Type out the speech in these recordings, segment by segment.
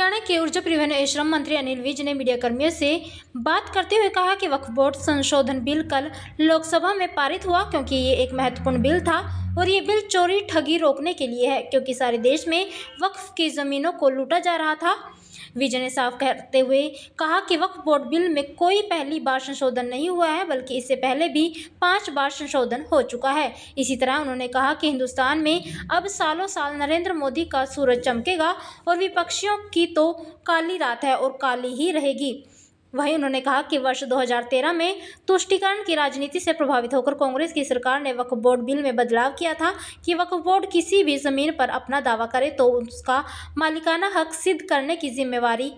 हरियाणा के ऊर्जा परिवहन एवं श्रम मंत्री अनिल विज ने मीडिया कर्मियों से बात करते हुए कहा कि वक्फ बोर्ड संशोधन बिल कल लोकसभा में पारित हुआ क्योंकि ये एक महत्वपूर्ण बिल था और ये बिल चोरी ठगी रोकने के लिए है क्योंकि सारे देश में वक्फ की जमीनों को लूटा जा रहा था। विजय ने साफ करते हुए कहा कि वक्फ बोर्ड बिल में कोई पहली बार संशोधन नहीं हुआ है बल्कि इससे पहले भी 5 बार संशोधन हो चुका है। इसी तरह उन्होंने कहा कि हिंदुस्तान में अब सालों साल नरेंद्र मोदी का सूरज चमकेगा और विपक्षियों की तो काली रात है और काली ही रहेगी। वहीं उन्होंने कहा कि वर्ष 2013 में तुष्टीकरण की राजनीति से प्रभावित होकर कांग्रेस की सरकार ने वक्फ बोर्ड बिल में बदलाव किया था कि वक्फ बोर्ड किसी भी जमीन पर अपना दावा करे तो उसका मालिकाना हक सिद्ध करने की जिम्मेवारी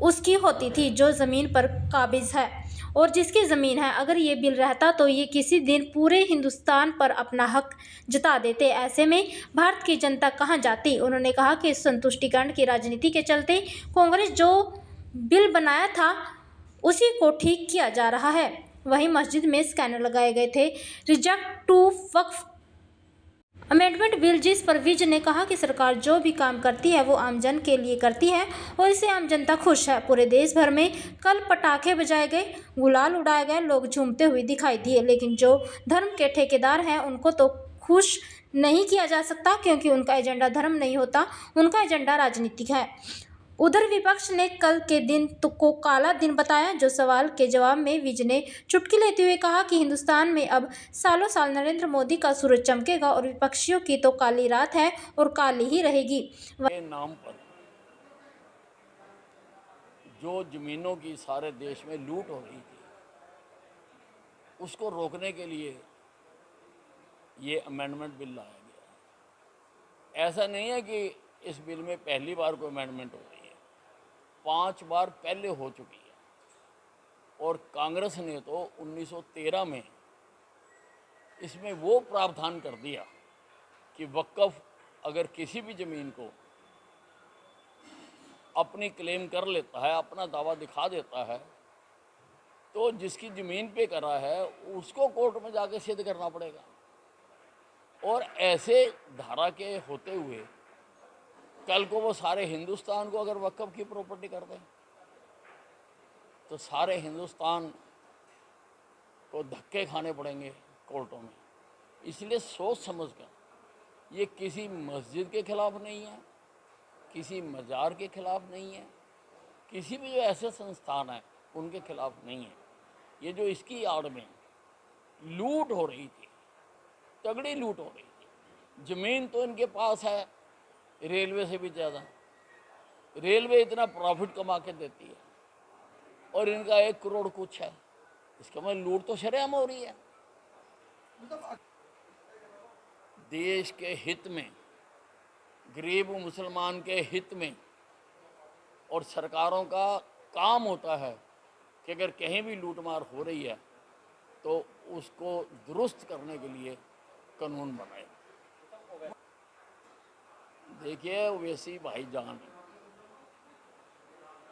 उसकी होती थी जो जमीन पर काबिज है और जिसकी ज़मीन है। अगर ये बिल रहता तो ये किसी दिन पूरे हिंदुस्तान पर अपना हक जता देते। ऐसे में भारत की जनता कहाँ जाती। उन्होंने कहा कि संतुष्टिकरण की राजनीति के चलते कांग्रेस जो बिल बनाया था उसी को ठीक किया जा रहा है। वहीं मस्जिद में स्कैनर लगाए गए थे। रिजेक्ट टू वक्फ अमेंडमेंट बिल, जिस पर विज ने कहा कि सरकार जो भी काम करती है वो आमजन के लिए करती है और इससे आम जनता खुश है। पूरे देश भर में कल पटाखे बजाए गए, गुलाल उड़ाए गए, लोग झूमते हुए दिखाई दिए, लेकिन जो धर्म के ठेकेदार हैं उनको तो खुश नहीं किया जा सकता क्योंकि उनका एजेंडा धर्म नहीं होता, उनका एजेंडा राजनीतिक है। उधर विपक्ष ने कल के दिन को काला दिन बताया। जो सवाल के जवाब में विज ने चुटकी लेते हुए कहा कि हिंदुस्तान में अब सालों साल नरेंद्र मोदी का सूरज चमकेगा और विपक्षियों की तो काली रात है और काली ही रहेगी। नाम पर जो जमीनों की सारे देश में लूट हो रही थी उसको रोकने के लिए ये अमेंडमेंट बिल लाया गया। ऐसा नहीं है कि इस बिल में पहली बार कोई अमेंडमेंट हो रही है, 5 बार पहले हो चुकी है और कांग्रेस ने तो 1913 में इसमें वो प्रावधान कर दिया कि वक्फ अगर किसी भी ज़मीन को अपनी क्लेम कर लेता है, अपना दावा दिखा देता है, तो जिसकी ज़मीन पे करा है उसको कोर्ट में जाके सिद्ध करना पड़ेगा। और ऐसे धारा के होते हुए कल को वो सारे हिंदुस्तान को अगर वक्फ की प्रॉपर्टी कर दें तो सारे हिंदुस्तान को धक्के खाने पड़ेंगे कोर्टों में। इसलिए सोच समझकर, ये किसी मस्जिद के खिलाफ नहीं है, किसी मज़ार के खिलाफ नहीं है, किसी भी जो ऐसे संस्थान हैं उनके खिलाफ नहीं है। ये जो इसकी आड़ में लूट हो रही थी, तगड़ी लूट हो रही थी। ज़मीन तो इनके पास है रेलवे से भी ज़्यादा। रेलवे इतना प्रॉफिट कमा के देती है और इनका 1 करोड़ कुछ है। इसका मतलब लूट तो शरेआम हो रही है। देश के हित में, गरीब मुसलमान के हित में, और सरकारों का काम होता है कि अगर कहीं भी लूटमार हो रही है तो उसको दुरुस्त करने के लिए कानून बनाए। देखिए, वैसी भाईजान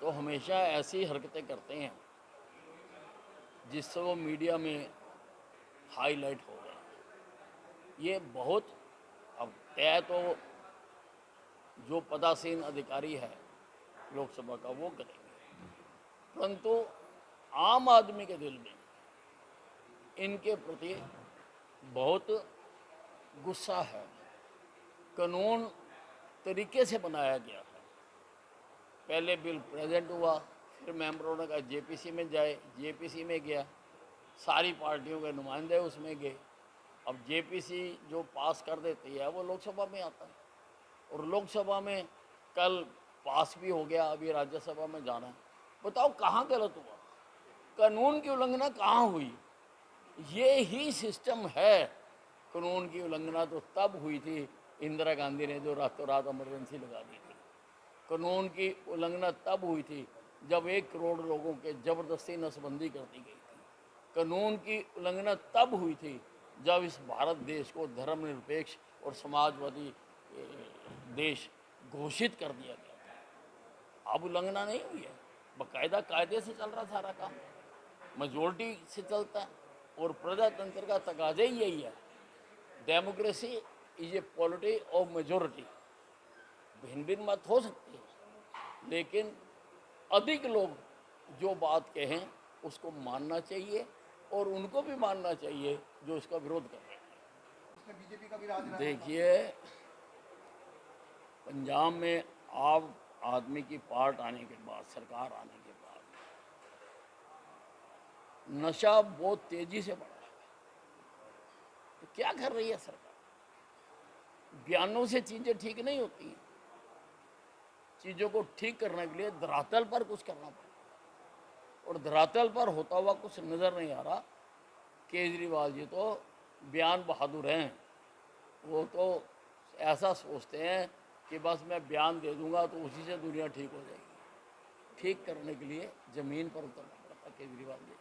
तो हमेशा ऐसी हरकतें करते हैं जिससे वो मीडिया में हाईलाइट हो गए। ये बहुत अब तय तो जो पदासीन अधिकारी है लोकसभा का वो करेंगे, परंतु आम आदमी के दिल में इनके प्रति बहुत गुस्सा है। कानून तरीके से बनाया गया है। पहले बिल प्रेजेंट हुआ, फिर मेंबरों ने कहा जेपीसी में जाए, जेपीसी में गया, सारी पार्टियों के नुमाइंदे उसमें गए। अब जेपीसी जो पास कर देती है वो लोकसभा में आता है और लोकसभा में कल पास भी हो गया, अभी राज्यसभा में जाना है। बताओ कहाँ गलत हुआ, कानून की उल्लंघना कहाँ हुई? ये ही सिस्टम है। कानून की उल्लंघना तो तब हुई थी इंदिरा गांधी ने जो रातों रात इमरजेंसी लगा दी थी। कानून की उल्लंघना तब हुई थी जब 1 करोड़ लोगों के ज़बरदस्ती नसबंदी कर दी गई थी। कानून की उल्लंघना तब हुई थी जब इस भारत देश को धर्मनिरपेक्ष और समाजवादी देश घोषित कर दिया गया था। अब उल्लंघना नहीं हुई है, बाकायदा कायदे से चल रहा सारा काम, मेजोरिटी से चलता है और प्रजातंत्र का तकाजा ही यही है। Democracy is a polity of majority. भिन्न भिन्न मत हो सकती है लेकिन अधिक लोग जो बात कहें उसको मानना चाहिए और उनको भी मानना चाहिए जो इसका विरोध कर रहे हैं। इसमें बीजेपी का भी राज रहा है। देखिए, पंजाब में आम आदमी की पार्ट आने के बाद, सरकार आने के बाद नशा बहुत तेजी से बढ़ा है। तो क्या कर रही है सरकार? बयानों से चीज़ें ठीक नहीं होती हैं। चीज़ों को ठीक करने के लिए धरातल पर कुछ करना पड़ता, और धरातल पर होता हुआ कुछ नज़र नहीं आ रहा। केजरीवाल जी तो बयान बहादुर हैं, वो तो ऐसा सोचते हैं कि बस मैं बयान दे दूंगा तो उसी से दुनिया ठीक हो जाएगी। ठीक करने के लिए ज़मीन पर उतरना पड़ता केजरीवाल जी।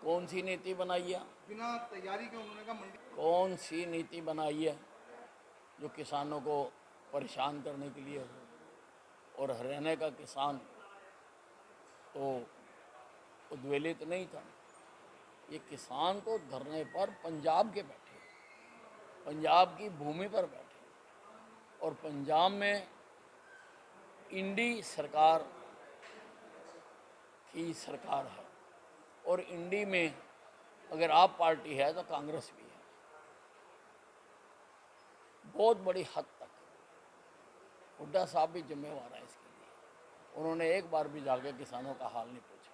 कौन सी नीति बनाई है? बिना तैयारी के उन्होंने कहा मंडी कौन सी नीति बनाई है जो किसानों को परेशान करने के लिए हो? और हरियाणा का किसान तो उद्वेलित नहीं था। ये किसान तो धरने पर पंजाब के बैठे, पंजाब की भूमि पर बैठे, और पंजाब में इंडी सरकार की सरकार है, और इंडी में अगर आप पार्टी है तो कांग्रेस भी है। बहुत बड़ी हद तक हुड्डा साहब भी जिम्मेवार है इसके लिए। उन्होंने एक बार भी जाके किसानों का हाल नहीं पूछा।